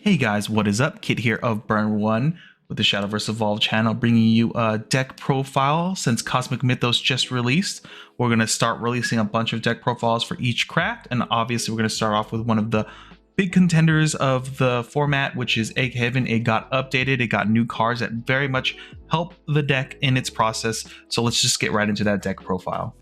Hey guys, what is up? Kit here of Burn 1 with the Shadowverse Evolved channel, bringing you a deck profile since Cosmic Mythos just released. We're going to start releasing a bunch of deck profiles for each craft, and obviously we're going to start off with one of the big contenders of the format, which is Egg Heaven. It got updated, it got new cards that very much help the deck in its process, so let's just get right into that deck profile.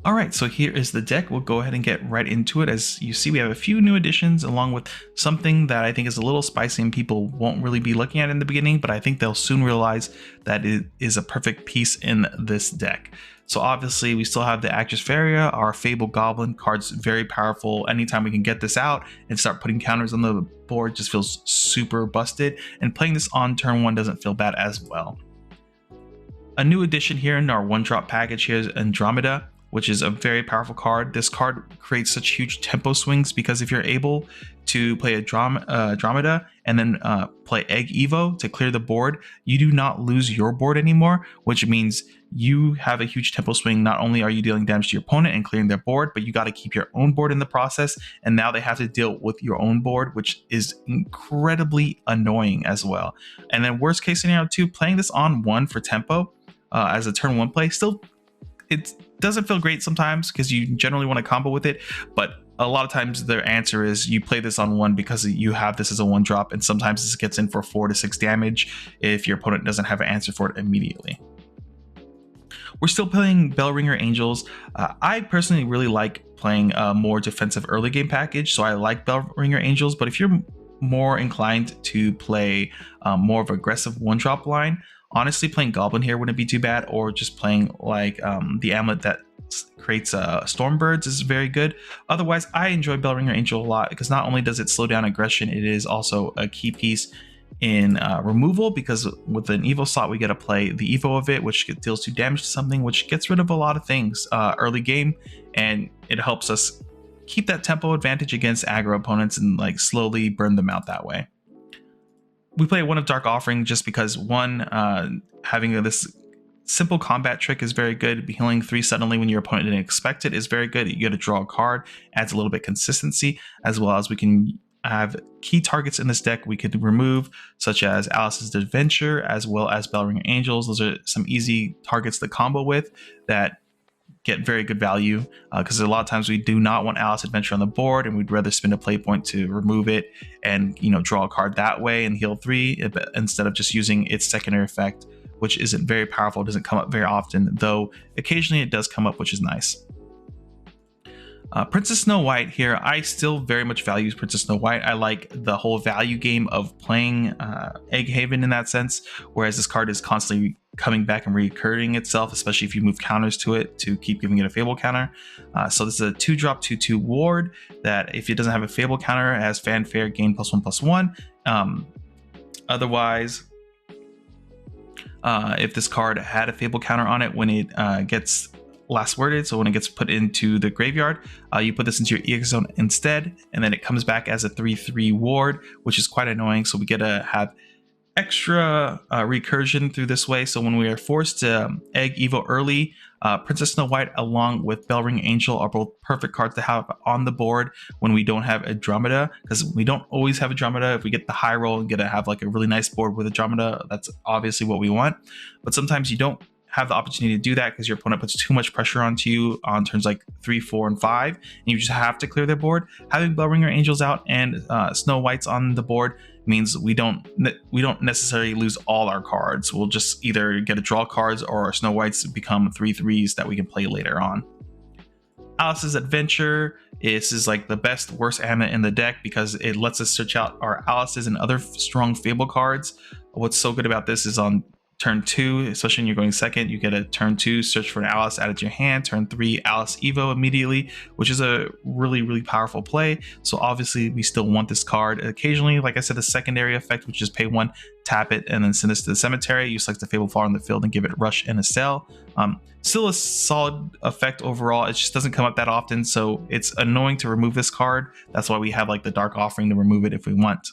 Alright, so here is the deck. We'll go ahead and get right into it. As you see, we have a few new additions along with something that I think is a little spicy and people won't really be looking at in the beginning, but I think they'll soon realize that it is a perfect piece in this deck. So obviously we still have the Actress Faria, our Fable Goblin. Card's very powerful. Anytime we can get this out and start putting counters on the board just feels super busted, and playing this on turn 1 doesn't feel bad as well. A new addition here in our one-drop package here is Andromeda, which is a very powerful card. This card creates such huge tempo swings because if you're able to play Andromeda and then play Egg Evo to clear the board, you do not lose your board anymore, which means you have a huge tempo swing. Not only are you dealing damage to your opponent and clearing their board, but you got to keep your own board in the process, and now they have to deal with your own board, which is incredibly annoying as well. And then worst case scenario too, playing this on 1 for tempo as a turn 1 play, still it doesn't feel great sometimes because you generally want to combo with it, but a lot of times their answer is you play this on 1 because you have this as a 1-drop, and sometimes this gets in for 4 to 6 damage if your opponent doesn't have an answer for it immediately. We're still playing Bellringer Angels. I personally really like playing a more defensive early game package, so I like Bellringer Angels, but if you're more inclined to play more of aggressive 1-drop line, honestly, playing Goblin here wouldn't be too bad, or just playing like the amulet that creates Stormbirds is very good. Otherwise, I enjoy Bellringer Angel a lot because not only does it slow down aggression, it is also a key piece in removal, because with an Evo slot, we get to play the Evo of it, which deals 2 damage to something, which gets rid of a lot of things early game, and it helps us keep that tempo advantage against aggro opponents and like slowly burn them out that way. We play one of Dark Offering just because having this simple combat trick is very good. Healing 3 suddenly when your opponent didn't expect it is very good. You get to draw a card, adds a little bit consistency, as well as we can have key targets in this deck we could remove, such as Alice's Adventure, as well as Bellringer Angels. Those are some easy targets to combo with that get very good value, because a lot of times we do not want Alice Adventure on the board and we'd rather spend a play point to remove it and draw a card that way and heal 3 instead of just using its secondary effect, which isn't very powerful. It doesn't come up very often, though occasionally it does come up, which is nice. Princess Snow White here, I still very much value Princess Snow White. I like the whole value game of playing Egg Haven in that sense, whereas this card is constantly coming back and recurring itself, especially if you move counters to it to keep giving it a Fable counter. So this is a 2-drop 2/2 ward that if it doesn't have a Fable counter, it has Fanfare, gain +1/+1. Otherwise, if this card had a Fable counter on it when it gets last worded, so when it gets put into the graveyard, you put this into your EX zone instead, and then it comes back as a 3/3 ward, which is quite annoying. So we get to have extra recursion through this way. So when we are forced to Egg Evo early, Princess Snow White along with Bellringer Angel are both perfect cards to have on the board when we don't have Andromeda, because we don't always have Andromeda. If we get the high roll and get to have like a really nice board with Andromeda, that's obviously what we want, but sometimes you don't have the opportunity to do that because your opponent puts too much pressure onto you on turns like 3, 4, and 5, and you just have to clear their board. Having Bellringer Angels out and Snow Whites on the board means we don't necessarily lose all our cards. We'll just either get to draw cards or our Snow Whites become 3/3s that we can play later on. Alice's Adventure is like the best worst amulet in the deck because it lets us search out our Alice's and other strong Fable cards. What's so good about this is on turn 2, especially when you're going second, you get a turn 2 search for an Alice added to your hand, turn 3 Alice Evo immediately, which is a really powerful play. So obviously we still want this card. Occasionally, like I said, the secondary effect, which is pay 1, tap it, and then send this to the cemetery. You select the Fable Flower on the field and give it Rush and a Cell. Still a solid effect overall. It just doesn't come up that often, so it's annoying to remove this card. That's why we have like the Dark Offering to remove it if we want.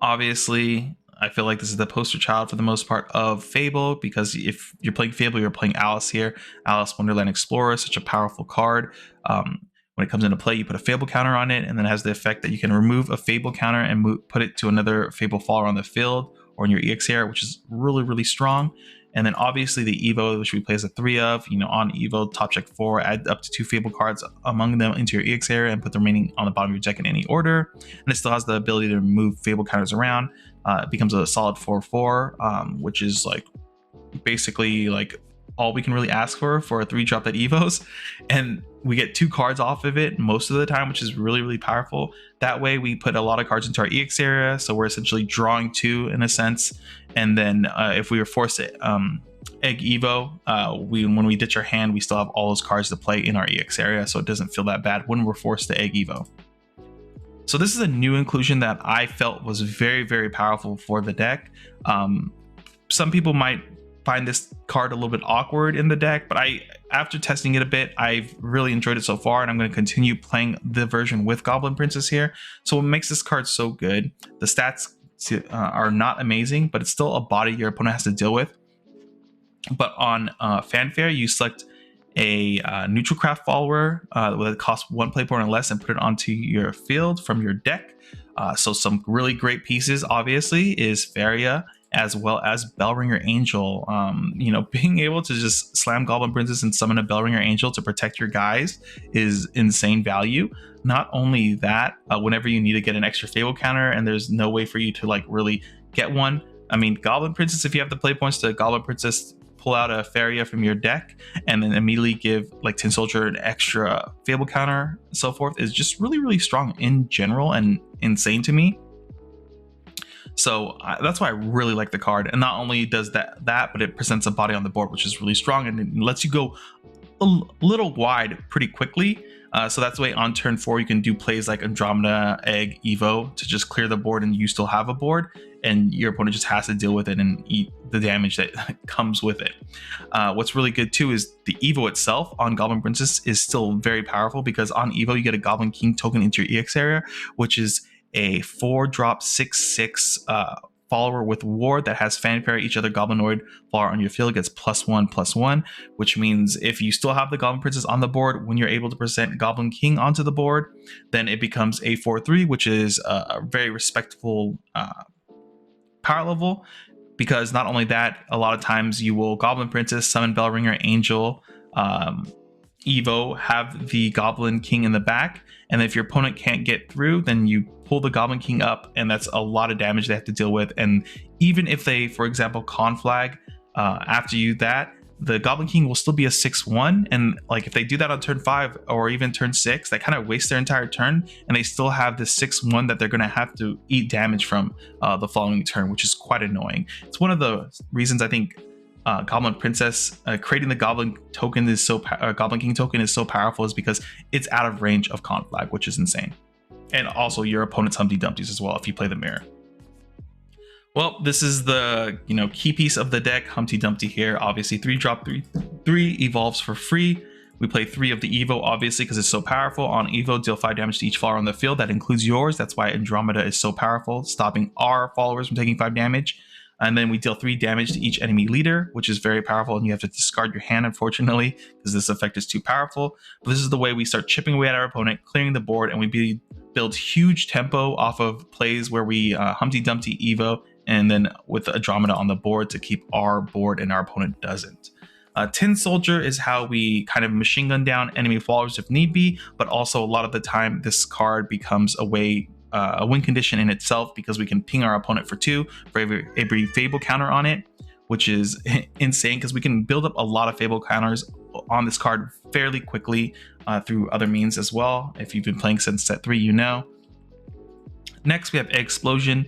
Obviously, I feel like this is the poster child for the most part of Fable, because if you're playing Fable, you're playing Alice here. Alice Wonderland Explorer is such a powerful card. When it comes into play, you put a Fable counter on it, and then it has the effect that you can remove a Fable counter and put it to another Fable follower on the field or in your EX area, which is really, really strong. And then obviously the Evo, which we play as a 3 of, on Evo, top check 4, add up to 2 Fable cards among them into your EX area and put the remaining on the bottom of your deck in any order. And it still has the ability to move Fable counters around. It becomes a solid 4/4, which is like basically like all we can really ask for a 3-drop that evos, and we get 2 cards off of it most of the time, which is really, really powerful. That way we put a lot of cards into our EX area, so we're essentially drawing 2 in a sense. And then if we were forced to egg evo, when we ditch our hand, we still have all those cards to play in our EX area, so it doesn't feel that bad when we're forced to egg evo. So this is a new inclusion that I felt was very, very powerful for the deck. Some people might find this card a little bit awkward in the deck, but after testing it a bit, I've really enjoyed it so far, and I'm going to continue playing the version with Goblin Princess here. So what makes this card so good, the stats are not amazing, but it's still a body your opponent has to deal with. But on Fanfare, you select a neutral craft follower that costs 1 play point or less and put it onto your field from your deck. So some really great pieces obviously is Faria, as well as Bellringer Angel. Being able to just slam Goblin Princess and summon a Bellringer Angel to protect your guys is insane value. Not only that, whenever you need to get an extra Fable counter and there's no way for you to like really get one, I mean, Goblin Princess, if you have the play points to Goblin Princess, pull out a Faria from your deck and then immediately give like Tin Soldier an extra Fable counter and so forth, is just really, really strong in general and insane to me. So that's why I really like the card. And not only does that, but it presents a body on the board, which is really strong, and it lets you go a little wide pretty quickly. So that's why on turn 4, you can do plays like Andromeda, Egg, Evo to just clear the board, and you still have a board, and your opponent just has to deal with it and eat the damage that comes with it. What's really good too is the Evo itself on Goblin Princess is still very powerful, because on Evo you get a Goblin King token into your EX area, which is a 4-drop 6/6 follower with ward that has Fanfare. Each other Goblinoid follower on your field gets +1/+1, which means if you still have the Goblin Princess on the board, when you're able to present Goblin King onto the board, then it becomes a 4/3, which is a very respectable power level. Because not only that, a lot of times you will Goblin Princess, summon Bellringer Angel, Evo, have the Goblin King in the back, and if your opponent can't get through, then you pull the Goblin King up, and that's a lot of damage they have to deal with. And even if they, for example, con flag after you that, the Goblin King will still be a 6/1, and like if they do that on turn 5 or even turn 6, that kind of wastes their entire turn, and they still have the 6/1 that they're going to have to eat damage from the following turn, which is quite annoying. It's one of the reasons I think Goblin Princess creating the Goblin token is Goblin King token is so powerful, is because it's out of range of con flag, which is insane. And also your opponent's Humpty Dumpties as well if you play the mirror. Well, this is the key piece of the deck, Humpty Dumpty here. Obviously 3-drop 3 evolves for free. We play 3 of the Evo, obviously, because it's so powerful. On Evo, deal 5 damage to each follower on the field. That includes yours. That's why Andromeda is so powerful, stopping our followers from taking 5 damage. And then we deal 3 damage to each enemy leader, which is very powerful, and you have to discard your hand, unfortunately, because this effect is too powerful. But this is the way we start chipping away at our opponent, clearing the board, and we build huge tempo off of plays where we Humpty Dumpty Evo, and then with Andromeda on the board to keep our board and our opponent doesn't. Tin Soldier is how we kind of machine gun down enemy followers if need be, but also a lot of the time this card becomes a win condition in itself, because we can ping our opponent for 2 for every Fable counter on it, which is insane, because we can build up a lot of Fable counters on this card fairly quickly through other means as well. If you've been playing since set 3, you know. Next, we have Explosion.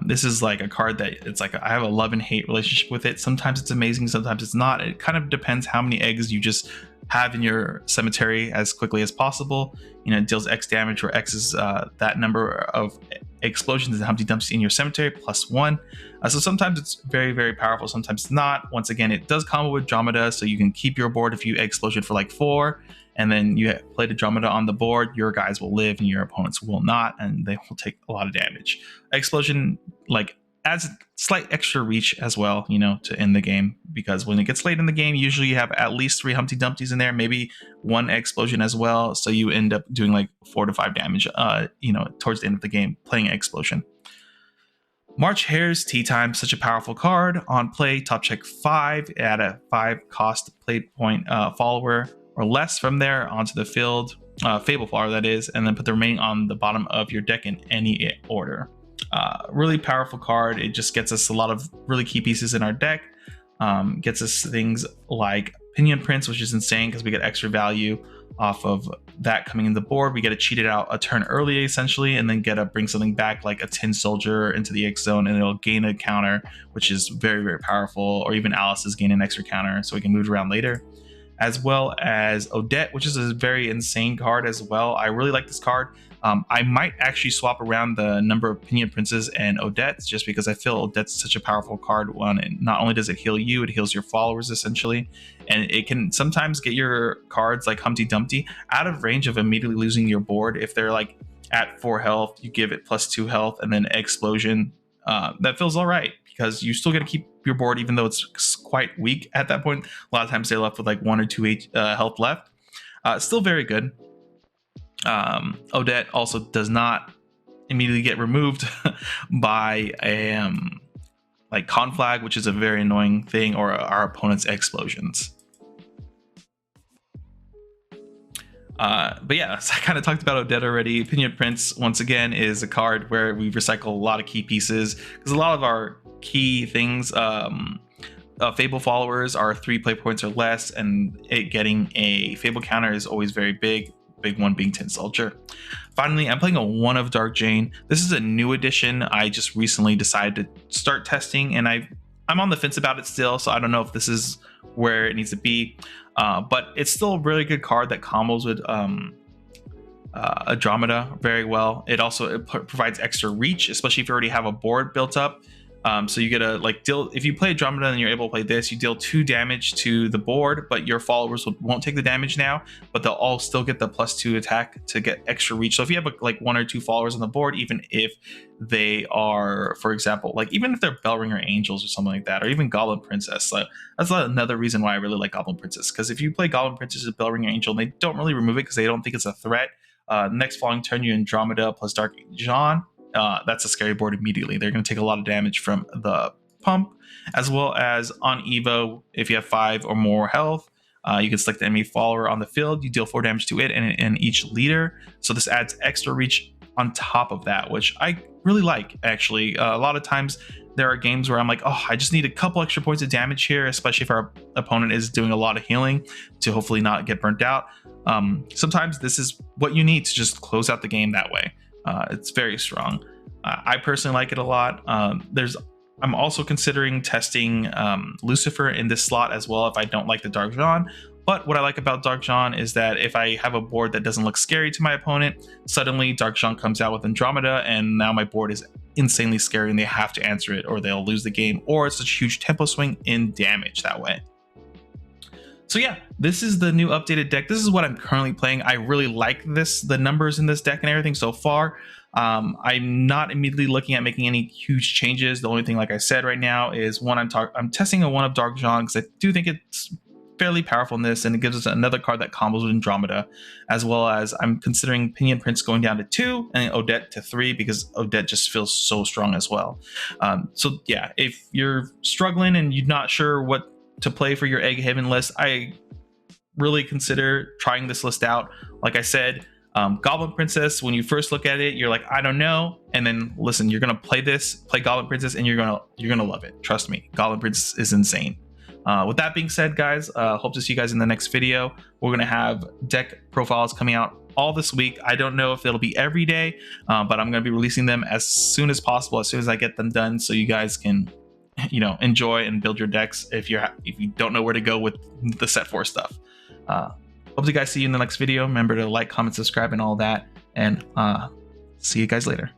This is like a card that it's like I have a love and hate relationship with it. Sometimes it's amazing, sometimes it's not. It kind of depends how many eggs you just have in your cemetery as quickly as possible. It deals X damage, where X is that number of explosions and Humpty Dumpty in your cemetery +1. So sometimes it's very, very powerful, sometimes it's not. Once again, it does combo with Andromeda, so you can keep your board if you Explosion for like 4, and then you play the Andromeda on the board. Your guys will live and your opponents will not, and they will take a lot of damage. Explosion, like adds slight extra reach as well, you know, to end the game, because when it gets late in the game, usually you have at least 3 Humpty Dumptys in there, maybe 1 explosion as well. So you end up doing like 4 to 5 damage, you know, towards the end of the game playing explosion. March Hare's Tea Time, such a powerful card. On play, top check 5, add a 5 cost play point follower or less from there onto the field, Fable Flower that is, and then put the remaining on the bottom of your deck in any order. Really powerful card. It just gets us a lot of really key pieces in our deck. Gets us things like Pinion Prince, which is insane because we get extra value off of that coming in the board. We get to cheat it out a turn early essentially, and then get to bring something back like a Tin Soldier into the X zone, and it'll gain a counter, which is very, very powerful. Or even Alice's gain an extra counter, so we can move it around later. As well as Odette, which is a very insane card as well. I really like this card. I might actually swap around the number of Pinion Princes and Odettes, just because I feel Odette's such a powerful card. One, and not only does it heal you, it heals your followers essentially, and it can sometimes get your cards like Humpty Dumpty out of range of immediately losing your board. If they're like at 4 health, you give it +2 health, and then Explosion. That feels all right, because you still get to keep your board even though it's quite weak at that point. A lot of times they're left with like 1 or 2 health left. Still very good. Odette also does not immediately get removed by a like Conflag, which is a very annoying thing, or our opponent's explosions. But yeah, so I kind of talked about Odette already. Pinion Prince, once again, is a card where we recycle a lot of key pieces, because a lot of our key things, Fable followers are 3 play points or less, and it getting a Fable counter is always very big. Big one being Tin Soldier. Finally, I'm playing a 1 of Dark Jane. This is a new edition. I just recently decided to start testing, and I'm on the fence about it still, so I don't know if this is where it needs to be. But it's still a really good card that combos with Andromeda very well. It also provides extra reach, especially if you already have a board built up. So you get a like deal, if you play Andromeda and you're able to play this, you deal 2 damage to the board, but your followers won't take the damage now, but they'll all still get the +2 attack to get extra reach. So if you have like 1 or 2 followers on the board, even if they are, for example, like even if they're Bellringer Angels or something like that, or even Goblin Princess, so that's another reason why I really like Goblin Princess, because if you play Goblin Princess as Bellringer Angel, they don't really remove it because they don't think it's a threat. Next following turn, you Andromeda plus Dark John. That's a scary board immediately. They're going to take a lot of damage from the pump, as well as on Evo, if you have 5 or more health, you can select the enemy follower on the field. You deal 4 damage to it and each leader. So this adds extra reach on top of that, which I really like, actually. A lot of times there are games where I'm like, oh, I just need a couple extra points of damage here, especially if our opponent is doing a lot of healing to hopefully not get burnt out. Sometimes this is what you need to just close out the game that way. It's very strong. I personally like it a lot. I'm also considering testing Lucifer in this slot as well if I don't like the Dark John. But what I like about Dark John is that if I have a board that doesn't look scary to my opponent, suddenly Dark John comes out with Andromeda, and now my board is insanely scary and they have to answer it or they'll lose the game, or it's a huge tempo swing in damage that way. So yeah, this is the new updated deck. This is what I'm currently playing. I really like the numbers in this deck and everything so far. I'm not immediately looking at making any huge changes. The only thing, like I said right now, is I'm testing a 1 of Dark John, because I do think it's fairly powerful in this, and it gives us another card that combos with Andromeda, as well as I'm considering Pinion Prince going down to 2 and Odette to 3, because Odette just feels so strong as well. So yeah, if you're struggling and you're not sure what to play for your Egg Haven list, I really consider trying this list out. Like I said, Goblin Princess, when you first look at it, you're like, I don't know, and then listen, you're gonna play Goblin Princess, and you're gonna love it. Trust me, Goblin Princess is insane. With that being said, guys, hope to see you guys in the next video. We're gonna have deck profiles coming out all this week. I don't know if it'll be every day, but I'm gonna be releasing them as soon as possible, as soon as I get them done, so you guys can, you know, enjoy and build your decks if you don't know where to go with the set 4 stuff. Hope to guys see you in the next video. Remember to like, comment, subscribe, and all that, and see you guys later.